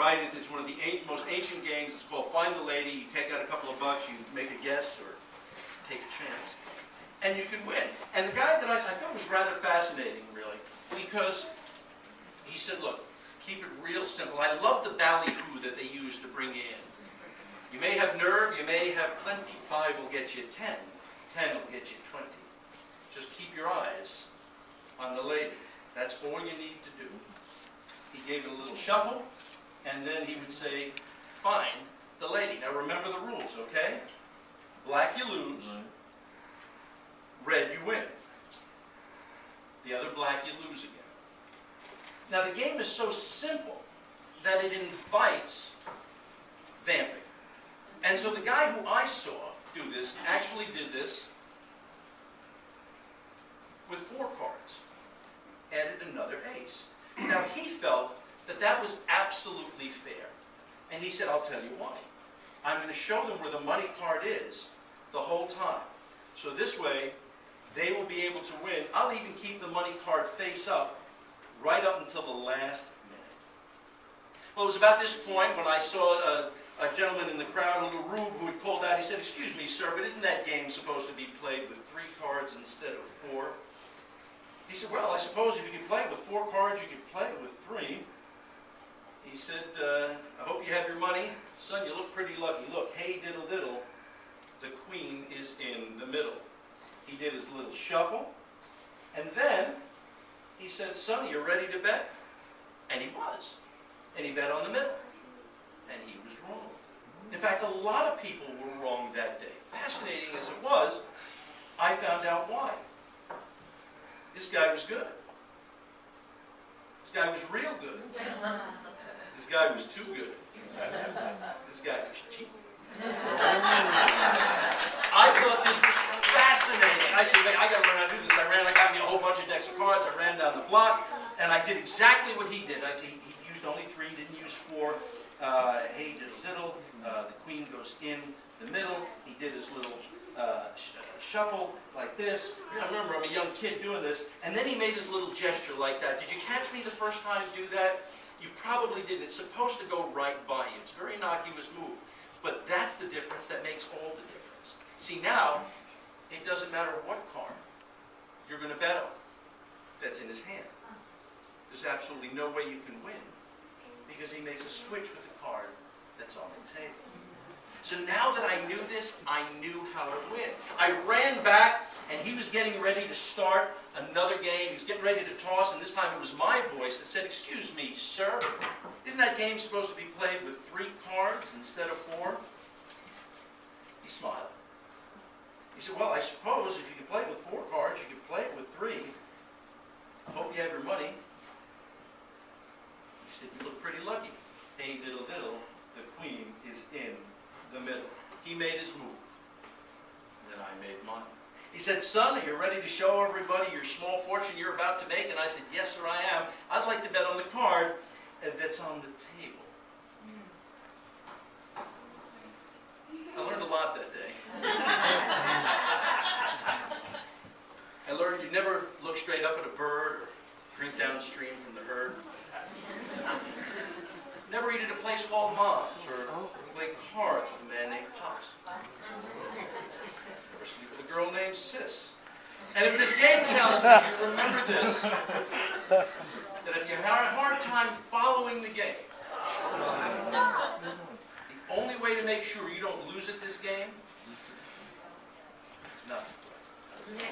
right? It's one of the most ancient games. It's called Find the Lady. You take out a couple of bucks, you make a guess or take a chance, and you can win. And the guy that I thought was rather fascinating, really, because he said, look, keep it real simple. I love the ballyhoo that they use to bring you in. You may have nerve, you may have plenty. 5 will get you 10. 10 will get you 20. Just keep your eyes on the lady. That's all you need to do. He gave it a little shuffle, and then he would say, find the lady. Now remember the rules, okay? Black you lose, red you win. The other black you lose again. Now the game is so simple that it invites vamping. And so the guy who I saw do this actually did this with 4 cards. Added another ace. Now he felt that that was absolutely fair. And he said, I'll tell you why. I'm going to show them where the money card is the whole time. So this way, they will be able to win. I'll even keep the money card face up right up until the last minute. Well, it was about this point when I saw a gentleman in the crowd, a little rube, who had called out. He said, excuse me, sir, but isn't that game supposed to be played with 3 cards instead of 4? He said, well, I suppose if you can play it with 4 cards, you can play it with 3. He said, I hope you have your money. Son, you look pretty lucky. Look, hey, diddle, diddle. The queen is in the middle. He did his little shuffle. And then he said, son, are you ready to bet? And he was. And he bet on the middle. And he was wrong. In fact, a lot of people were wrong that day. Fascinating as it was, I found out why. This guy was good. This guy was real good. This guy was too good. This guy was cheap. I thought this was fascinating. I said, I got to learn how to do this. I got me a whole bunch of decks of cards. I ran down the block, and I did exactly what he did. He used only 3, didn't use 4. Hey, diddle, diddle. The queen goes in the middle. He did his little shuffle like this. I remember I'm a young kid doing this, and then he made his little gesture like that. Did you catch me the first time do that? You probably didn't. It's supposed to go right by you. It's a very innocuous move. But that's the difference that makes all the difference. See, now, it doesn't matter what card you're going to bet on that's in his hand. There's absolutely no way you can win because he makes a switch with the card that's on the table. So now that I knew this, I knew how to win. I ran back, and he was getting ready to start another game. He was getting ready to toss, and this time it was my voice that said, excuse me, sir, isn't that game supposed to be played with 3 cards instead of 4? He smiled. He said, well, I suppose if you can play it with 4 cards, you can play it with 3. I hope you have your money. He said, you look pretty lucky. Hey, diddle, diddle, the queen is in the middle. He made his move. Then I made mine. He said, son, are you ready to show everybody your small fortune you're about to make? And I said, yes, sir, I am. I'd like to bet on the card that's on the table. I learned a lot that day. I learned you never look straight up at a bird or drink downstream from the herd. Never eat at a place called Mom's or play cards with a man named Pops. Never sleep with a girl named Sis. And if this game challenges you, remember this, that if you have a hard time following the game, the only way to make sure you don't lose at this game is not to play.